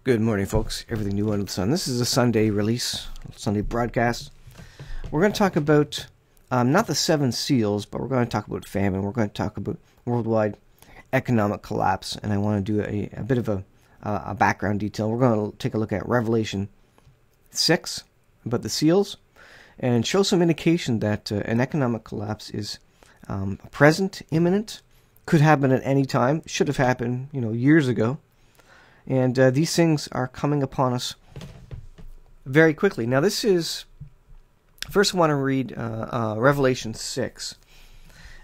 Good morning, folks. Everything new under the sun. This is a Sunday release, Sunday broadcast. We're going to talk about not the seven seals, but we're going to talk about famine. We're going to talk about worldwide economic collapse, and I want to do a bit of a background detail. We're going to take a look at Revelation 6 about the seals and show some indication that an economic collapse is present, imminent, could happen at any time, should have happened, years ago. And these things are coming upon us very quickly. Now, this is... First, I want to read Revelation 6,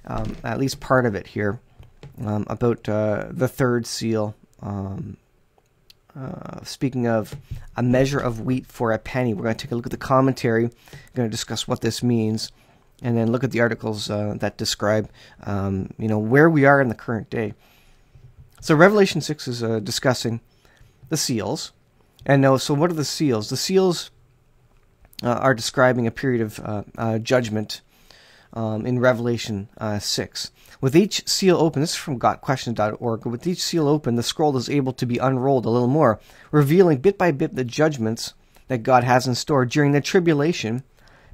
at least part of it here, about the third seal. Speaking of a measure of wheat for a penny, we're going to take a look at the commentary. We're going to discuss what this means, and then look at the articles that describe, where we are in the current day. So Revelation 6 is discussing the seals. And now, so what are the seals? The seals are describing a period of judgment in Revelation 6. With each seal open, this is from gotquestions.org, with each seal open, the scroll is able to be unrolled a little more, revealing bit by bit the judgments that God has in store during the tribulation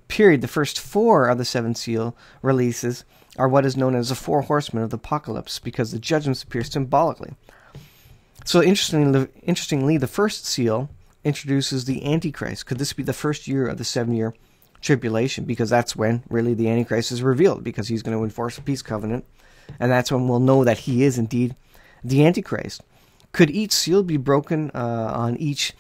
period. The first four of the seven seal releases are what is known as the four horsemen of the apocalypse, because the judgments appear symbolically. So interestingly, the first seal introduces the Antichrist. Could this be the first year of the 7-year tribulation? Because that's when really the Antichrist is revealed, because he's going to enforce a peace covenant, and that's when we'll know that he is indeed the Antichrist. Could each seal be broken on each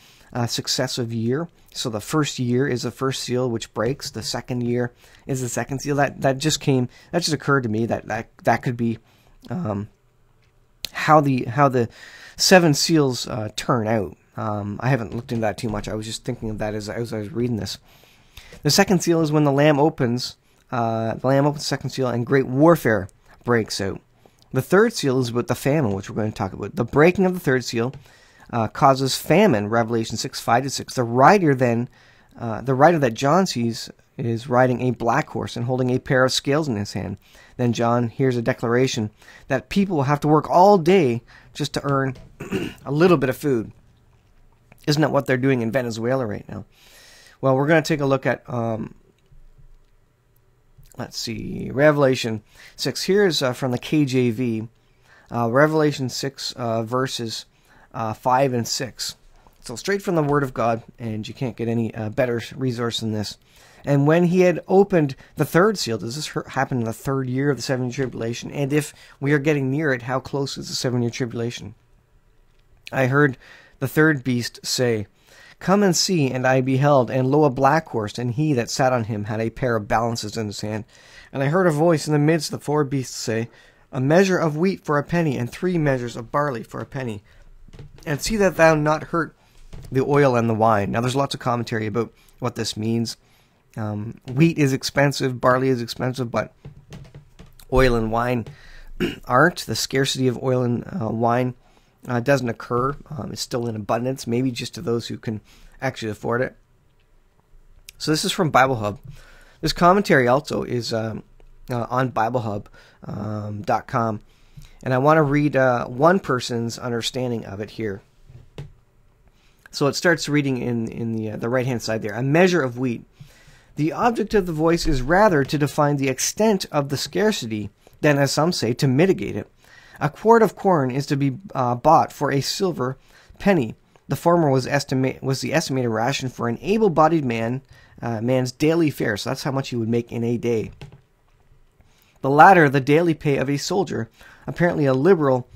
successive year? So the first year is the first seal which breaks. The second year is the second seal. That just occurred to me that could be how the seven seals turn out. I haven't looked into that too much. I was just thinking of that as I was reading this. The second seal is when the Lamb opens. The Lamb opens the second seal, and great warfare breaks out. The third seal is about the famine, which we're going to talk about. The breaking of the third seal causes famine. Revelation 6, 5-6. The rider that John sees is riding a black horse and holding a pair of scales in his hand. Then John hears a declaration that people will have to work all day just to earn a little bit of food. Isn't that what they're doing in Venezuela right now? Well, we're going to take a look at, let's see, Revelation 6. Here's from the KJV, Revelation 6, verses 5 and 6. So straight from the Word of God, and you can't get any better resource than this. And when he had opened the third seal, does this happen in the third year of the 7-year tribulation? And if we are getting near it, how close is the 7-year tribulation? I heard the third beast say, "Come and see." And I beheld, and lo, a black horse, and he that sat on him had a pair of balances in his hand. And I heard a voice in the midst of the four beasts say, "A measure of wheat for a penny, and 3 measures of barley for a penny. And see that thou not hurt the oil and the wine." Now there's lots of commentary about what this means. Wheat is expensive, barley is expensive, but oil and wine aren't. The scarcity of oil and wine doesn't occur. It's still in abundance, maybe just to those who can actually afford it. So this is from Bible Hub. This commentary also is on BibleHub.com, and I want to read one person's understanding of it here. So it starts reading in the right-hand side there. A measure of wheat. The object of the voice is rather to define the extent of the scarcity than, as some say, to mitigate it. A quart of corn is to be bought for a silver penny. The former was the estimated ration for an able-bodied man's daily fare. So that's how much he would make in a day. The latter, the daily pay of a soldier, apparently a liberal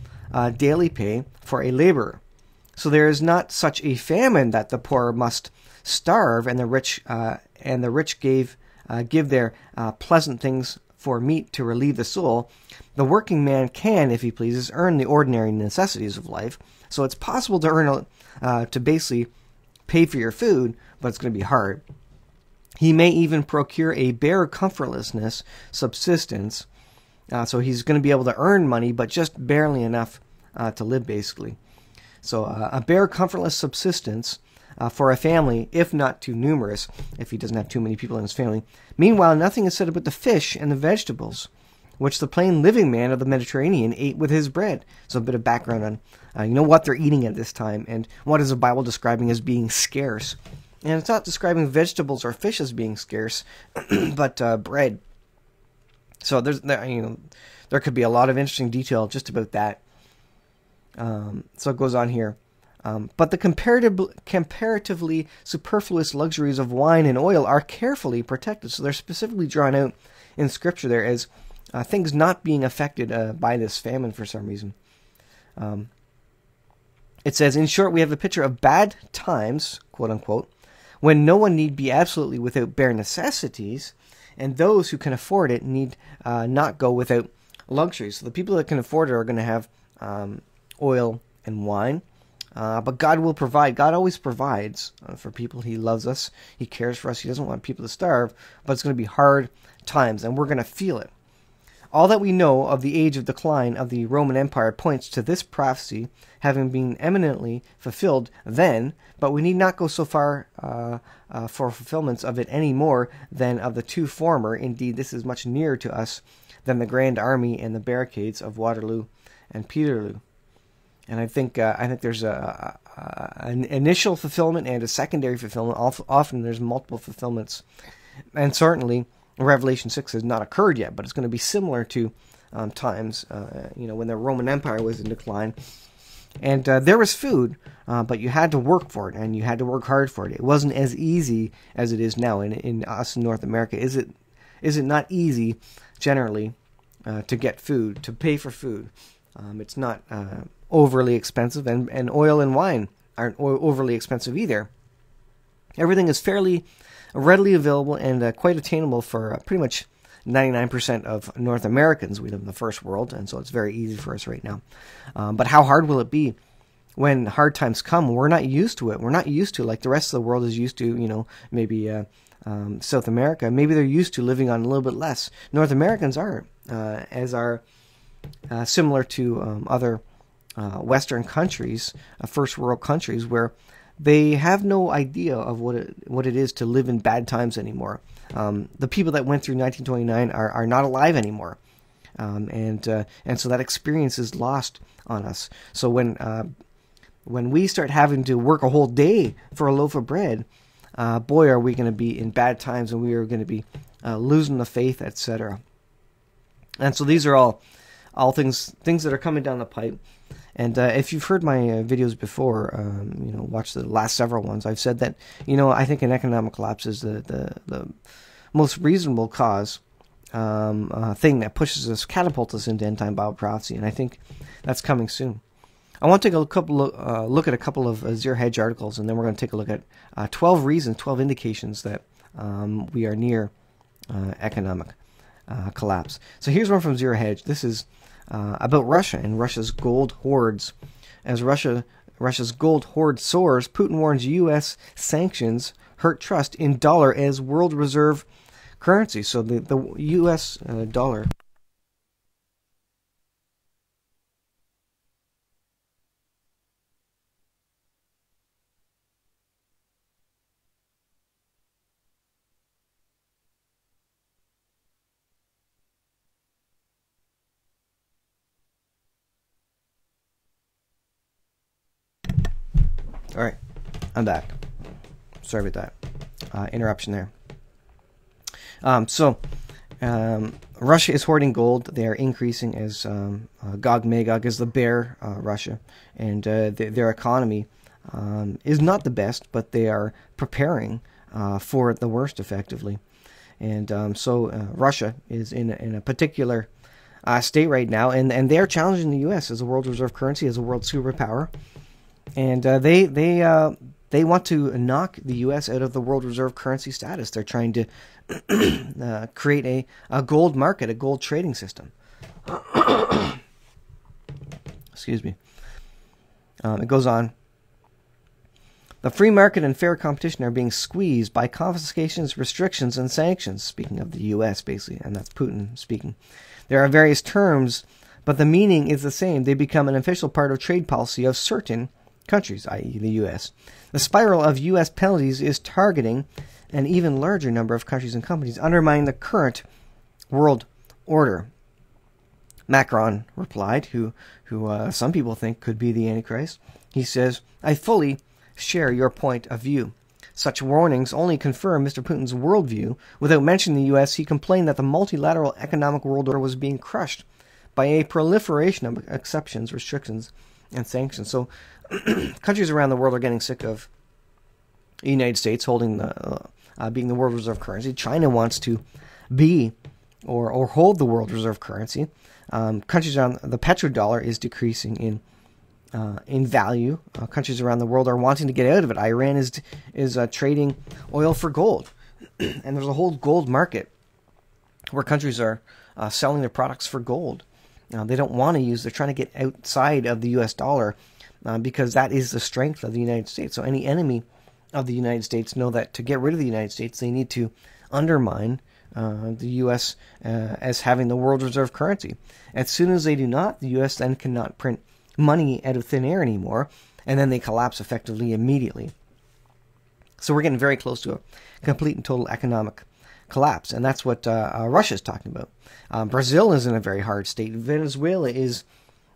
daily pay for a laborer. So there is not such a famine that the poor must starve, and the rich give their pleasant things for meat to relieve the soul. The working man can, if he pleases, earn the ordinary necessities of life. So it's possible to earn to basically pay for your food, but it's going to be hard. He may even procure a bare comfortlessness subsistence. So he's going to be able to earn money, but just barely enough to live, basically. So a bare comfortless subsistence for a family, if not too numerous, if he doesn't have too many people in his family. Meanwhile, nothing is said about the fish and the vegetables. which the plain living man of the Mediterranean ate with his bread. So a bit of background on what they're eating at this time, and what is the Bible describing as being scarce. And it's not describing vegetables or fish as being scarce, but bread. So there could be a lot of interesting detail just about that. So it goes on here. But the comparatively superfluous luxuries of wine and oil are carefully protected. So they're specifically drawn out in Scripture there as things not being affected by this famine for some reason. It says, in short, we have a picture of bad times, quote unquote, when no one need be absolutely without bare necessities, and those who can afford it need not go without luxuries. So the people that can afford it are going to have oil and wine. But God will provide. God always provides for people. He loves us. He cares for us. He doesn't want people to starve. But it's going to be hard times, and we're going to feel it. All that we know of the age of decline of the Roman Empire points to this prophecy having been eminently fulfilled then, but we need not go so far for fulfillments of it any more than of the two former. Indeed, this is much nearer to us than the grand army and the barricades of Waterloo and Peterloo. And I think there's an initial fulfillment and a secondary fulfillment. Often there's multiple fulfillments, and certainly Revelation 6 has not occurred yet, but it's going to be similar to times when the Roman Empire was in decline, and there was food, but you had to work for it, and you had to work hard for it. It wasn't as easy as it is now in us in North America. Is it not easy generally to get food, to pay for food? It's not overly expensive, and oil and wine aren't overly expensive either. Everything is fairly readily available and quite attainable for pretty much 99% of North Americans. We live in the first world, and so it's very easy for us right now. But how hard will it be when hard times come? We're not used to it. We're not used to, like the rest of the world is used to, maybe South America. Maybe they're used to living on a little bit less. North Americans aren't, as are similar to other Western countries, first world countries, where they have no idea of what it is to live in bad times anymore. The people that went through 1929 are not alive anymore, and so that experience is lost on us. So when we start having to work a whole day for a loaf of bread, boy, are we going to be in bad times, and we are going to be losing the faith, etc. And so these are all things that are coming down the pipe. And if you've heard my videos before, watch the last several ones, I've said that, I think an economic collapse is the most reasonable cause, thing that pushes us, catapults us into end-time Bible prophecy, and I think that's coming soon. I want to take a look at a couple of Zero Hedge articles, and then we're going to take a look at 12 reasons, 12 indications that we are near economic collapse. So here's one from Zero Hedge. This is about Russia and Russia's gold hoards. As Russia's gold hoard soars, Putin warns U.S. sanctions hurt trust in dollar as world reserve currency. So the U.S. dollar. All right, I'm back. Sorry about that interruption there. Russia is hoarding gold. They are increasing as Gog Magog is the bear, Russia, and their economy is not the best, but they are preparing for the worst, effectively. And Russia is in a particular state right now, and they are challenging the U.S. as a world reserve currency, as a world superpower. And they want to knock the U.S. out of the world reserve currency status. They're trying to create a gold market, a gold trading system. Excuse me. It goes on. The free market and fair competition are being squeezed by confiscations, restrictions, and sanctions. Speaking of the U.S., basically, and that's Putin speaking. There are various terms, but the meaning is the same. They become an official part of trade policy of certain countries, i.e. the U.S. The spiral of U.S. penalties is targeting an even larger number of countries and companies, undermining the current world order. Macron replied, who some people think could be the Antichrist. He says, "I fully share your point of view. Such warnings only confirm Mr. Putin's worldview. Without mentioning the U.S., he complained that the multilateral economic world order was being crushed by a proliferation of exceptions, restrictions, and sanctions." So countries around the world are getting sick of the United States holding being the world reserve currency. China wants to be or hold the world reserve currency. Countries around the petrodollar is decreasing in value. Countries around the world are wanting to get out of it. Iran is trading oil for gold, and there's a whole gold market where countries are selling their products for gold. They don't want to use. They're trying to get outside of the U.S. dollar because that is the strength of the United States. So any enemy of the United States know that to get rid of the United States, they need to undermine the U.S. As having the world reserve currency. As soon as they do not, the U.S. then cannot print money out of thin air anymore, and then they collapse effectively immediately. So we're getting very close to a complete and total economic collapse, and that's what Russia's talking about. Brazil is in a very hard state. Venezuela is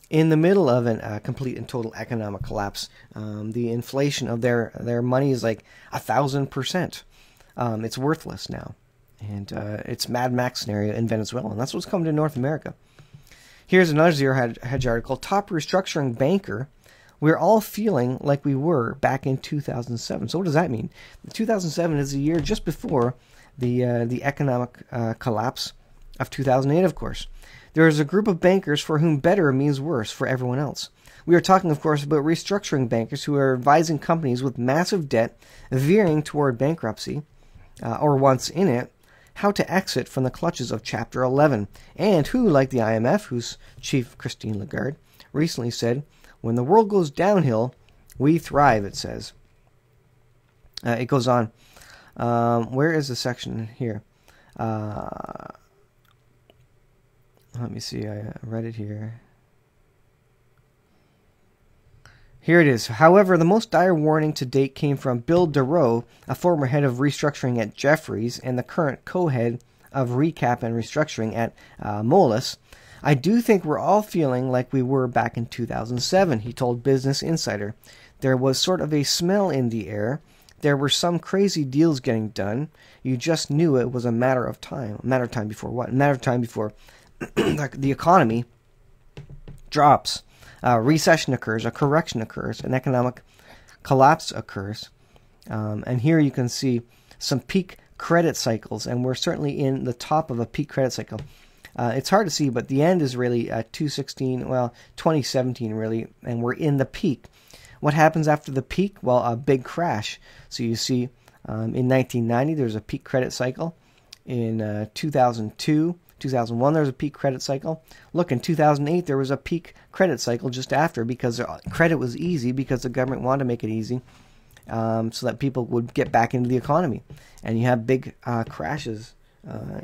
in the middle of a complete and total economic collapse. The inflation of their money is like 1,000%. It's worthless now. And it's Mad Max scenario in Venezuela, and that's what's coming to North America. Here's another Zero Hedge article. Top restructuring banker. We're all feeling like we were back in 2007. So what does that mean? 2007 is the year just before the economic collapse of 2008, of course. There is a group of bankers for whom better means worse for everyone else. We are talking, of course, about restructuring bankers who are advising companies with massive debt veering toward bankruptcy, or once in it, how to exit from the clutches of Chapter 11, and who, like the IMF, whose chief, Christine Lagarde, recently said, "When the world goes downhill, we thrive," it says. It goes on. Where is the section here? Let me see. I read it here. Here it is. However, the most dire warning to date came from Bill DeRoe, a former head of restructuring at Jefferies and the current co-head of recap and restructuring at Moelis. "I do think we're all feeling like we were back in 2007, he told Business Insider. "There was sort of a smell in the air. There were some crazy deals getting done. You just knew it was a matter of time." A matter of time before what? A matter of time before the economy drops. Recession occurs, a correction occurs, an economic collapse occurs. And here you can see some peak credit cycles, and we're certainly in the top of a peak credit cycle. It's hard to see, but the end is really 2017 really, and we're in the peak. What happens after the peak? Well, a big crash. So you see in 1990 there's a peak credit cycle. In 2002, 2001 there was a peak credit cycle. Look, in 2008 there was a peak credit cycle just after, because credit was easy because the government wanted to make it easy so that people would get back into the economy. And you have big crashes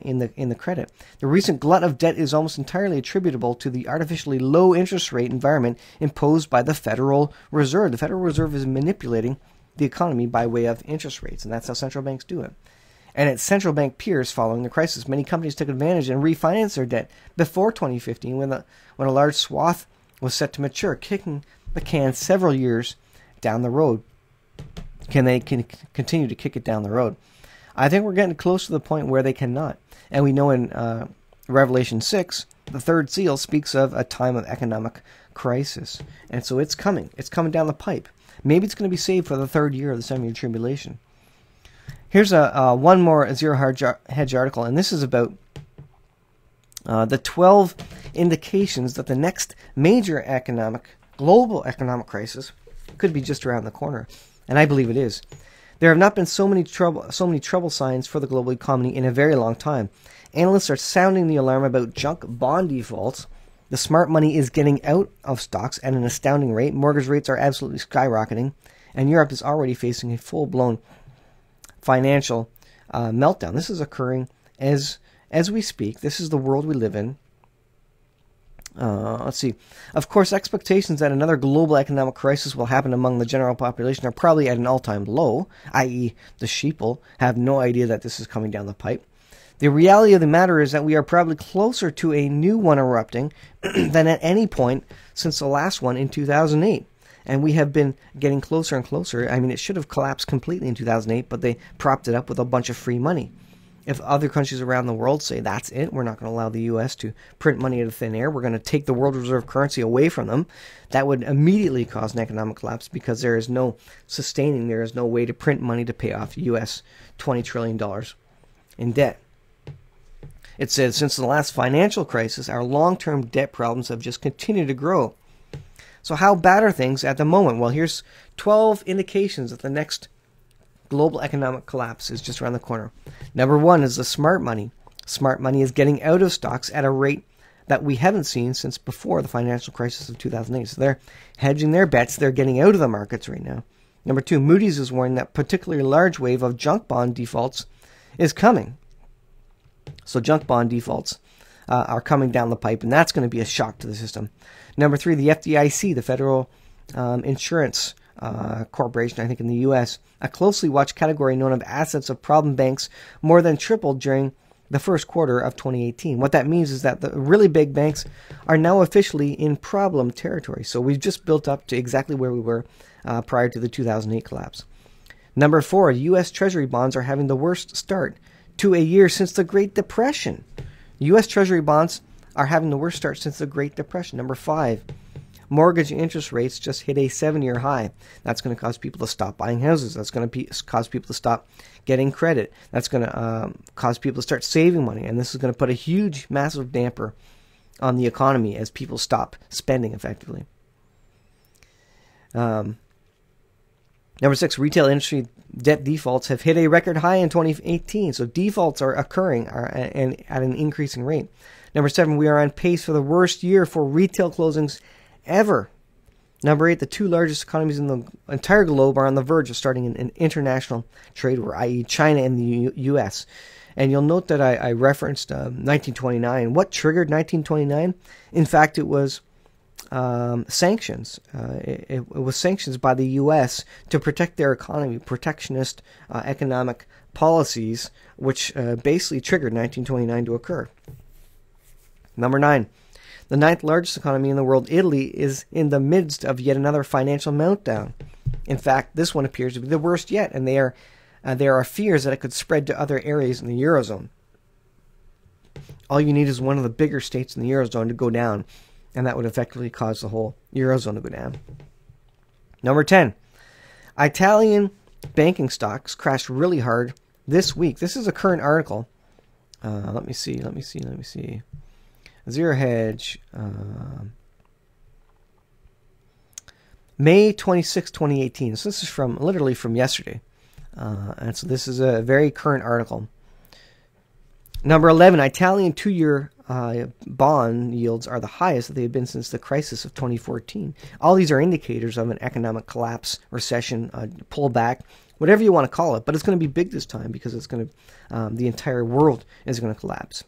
in the credit. The recent glut of debt is almost entirely attributable to the artificially low interest rate environment imposed by the Federal Reserve. The Federal Reserve is manipulating the economy by way of interest rates, and that's how central banks do it. And its central bank peers following the crisis, many companies took advantage and refinanced their debt before 2015 when a large swath was set to mature, kicking the can several years down the road. Can they continue to kick it down the road? I think we're getting close to the point where they cannot. And we know in Revelation 6, the third seal speaks of a time of economic crisis. And so it's coming. It's coming down the pipe. Maybe it's going to be saved for the third year of the 7-year tribulation. Here's one more Zero Hedge article, and this is about the 12 indications that the next major global economic crisis could be just around the corner. And I believe it is. There have not been so many trouble signs for the global economy in a very long time. Analysts are sounding the alarm about junk bond defaults. The smart money is getting out of stocks at an astounding rate. Mortgage rates are absolutely skyrocketing, and Europe is already facing a full-blown financial meltdown. This is occurring as we speak. This is the world we live in. Let's see. Of course, expectations that another global economic crisis will happen among the general population are probably at an all-time low, i.e. the sheeple have no idea that this is coming down the pipe. The reality of the matter is that we are probably closer to a new one erupting than at any point since the last one in 2008. And we have been getting closer and closer. I mean, it should have collapsed completely in 2008, but they propped it up with a bunch of free money. If other countries around the world say that's it, we're not going to allow the U.S. to print money out of thin air, we're going to take the world reserve currency away from them, that would immediately cause an economic collapse because there is no sustaining, there is no way to print money to pay off U.S. $20 trillion in debt. It says, since the last financial crisis, our long-term debt problems have just continued to grow. So how bad are things at the moment? Well, here's 12 indications that the next global economic collapse is just around the corner. Number one is the smart money. Smart money is getting out of stocks at a rate that we haven't seen since before the financial crisis of 2008. So they're hedging their bets. They're getting out of the markets right now. Number two, Moody's is warning that particularly large wave of junk bond defaults is coming. So junk bond defaults are coming down the pipe, and that's going to be a shock to the system. Number three, the FDIC, the Federal Insurance Corporation, I think in the U.S., a closely watched category known as assets of problem banks more than tripled during the first quarter of 2018. What that means is that the really big banks are now officially in problem territory. So we've just built up to exactly where we were prior to the 2008 collapse. Number four, U.S. Treasury bonds are having the worst start to a year since the Great Depression. U.S. Treasury bonds are having the worst start since the Great Depression. Number five, mortgage interest rates just hit a 7-year high. That's going to cause people to stop buying houses. That's going to cause people to stop getting credit. That's going to cause people to start saving money. And this is going to put a huge, massive damper on the economy as people stop spending effectively. Number six, retail industry debt defaults have hit a record high in 2018. So defaults are occurring and at an increasing rate. Number seven, we are on pace for the worst year for retail closings ever. Number eight, the two largest economies in the entire globe are on the verge of starting an international trade war, i.e. China and the U.S. And you'll note that I referenced 1929. What triggered 1929? In fact, it was sanctions. It was sanctions by the U.S. to protect their economy, protectionist economic policies, which basically triggered 1929 to occur. Number nine, the ninth largest economy in the world, Italy, is in the midst of yet another financial meltdown. In fact, this one appears to be the worst yet, and there are fears that it could spread to other areas in the Eurozone. All you need is one of the bigger states in the Eurozone to go down, and that would effectively cause the whole Eurozone to go down. Number 10, Italian banking stocks crashed really hard this week. This is a current article. Let me see. Zero Hedge, May 26, 2018. So this is literally from yesterday. And so this is a very current article. Number 11, Italian 2-year bond yields are the highest that they've been since the crisis of 2014. All these are indicators of an economic collapse, recession, pullback, whatever you want to call it. But it's going to be big this time because it's going to, the entire world is going to collapse.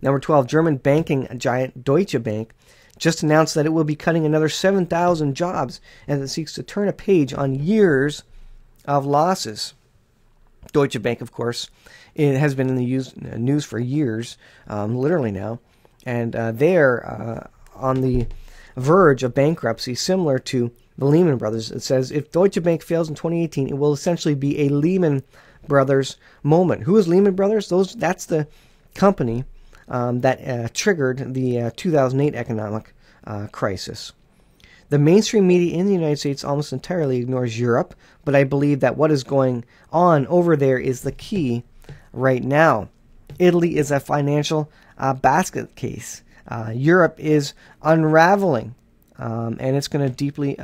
Number 12, German banking giant Deutsche Bank just announced that it will be cutting another 7,000 jobs as it seeks to turn a page on years of losses. Deutsche Bank, of course, it has been in the news for years, literally now, and they're on the verge of bankruptcy, similar to the Lehman Brothers. It says if Deutsche Bank fails in 2018, it will essentially be a Lehman Brothers moment. Who is Lehman Brothers? That's the company that triggered the 2008 economic crisis. The mainstream media in the United States almost entirely ignores Europe, but I believe that what is going on over there is the key right now. Italy is a financial basket case. Europe is unraveling, and it's going to deeply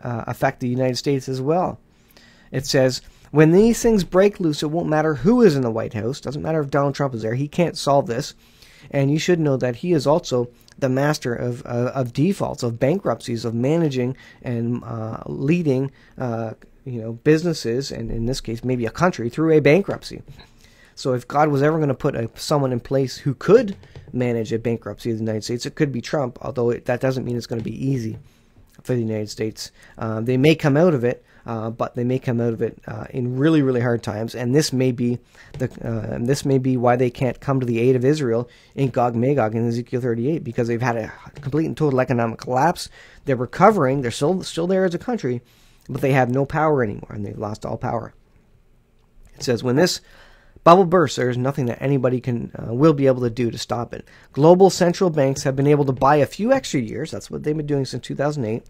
affect the United States as well. It says, when these things break loose, it won't matter who is in the White House. Doesn't matter if Donald Trump is there. He can't solve this. And you should know that he is also the master of defaults, of bankruptcies, of managing and leading businesses, and in this case, maybe a country, through a bankruptcy. So if God was ever going to put someone in place who could manage a bankruptcy of the United States, it could be Trump, although that doesn't mean it's going to be easy. for the United States. They may come out of it, but they may come out of it in really, really hard times, and this may be why they can't come to the aid of Israel in Gog Magog in Ezekiel 38, because they've had a complete and total economic collapse. They're recovering. They're still there as a country, but they have no power anymore, and they've lost all power. It says, when this bubble bursts, there is nothing that anybody will be able to do to stop it. Global central banks have been able to buy a few extra years, that's what they've been doing since 2008,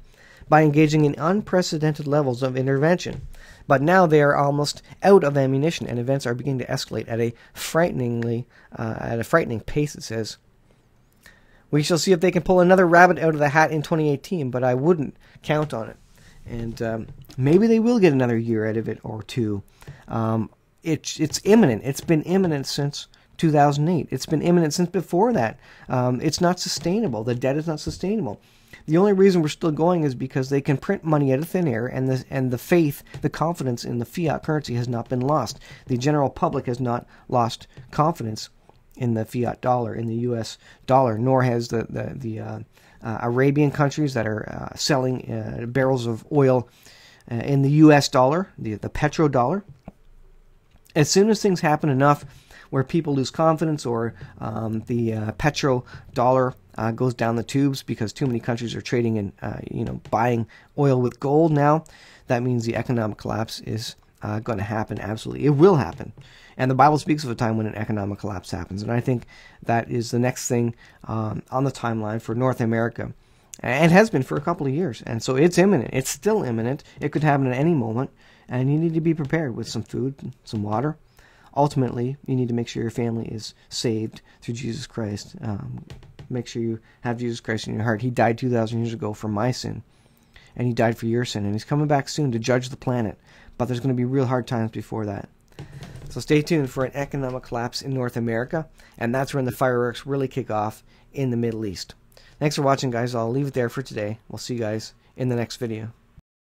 by engaging in unprecedented levels of intervention. But now they are almost out of ammunition, and events are beginning to escalate at a frightening pace, it says. We shall see if they can pull another rabbit out of the hat in 2018, but I wouldn't count on it. And maybe they will get another year out of it or two. It's imminent. It's been imminent since 2008. It's been imminent since before that. It's not sustainable. The debt is not sustainable. The only reason we're still going is because they can print money out of thin air, and the faith, the confidence in the fiat currency has not been lost. The general public has not lost confidence in the fiat dollar, in the U.S. dollar, nor has the Arabian countries that are selling barrels of oil in the U.S. dollar, the petrodollar. As soon as things happen enough where people lose confidence, or the petrodollar goes down the tubes because too many countries are trading and buying oil with gold now, that means the economic collapse is going to happen. Absolutely, it will happen. And the Bible speaks of a time when an economic collapse happens, and I think that is the next thing on the timeline for North America, and has been for a couple of years. And so it's imminent. It's still imminent. It could happen at any moment, and you need to be prepared with some food, some water. Ultimately, you need to make sure your family is saved through Jesus Christ. Make sure you have Jesus Christ in your heart. He died 2,000 years ago for my sin, and he died for your sin, and he's coming back soon to judge the planet. But there's going to be real hard times before that. So stay tuned for an economic collapse in North America, and that's when the fireworks really kick off in the Middle East. Thanks for watching, guys. I'll leave it there for today. We'll see you guys in the next video.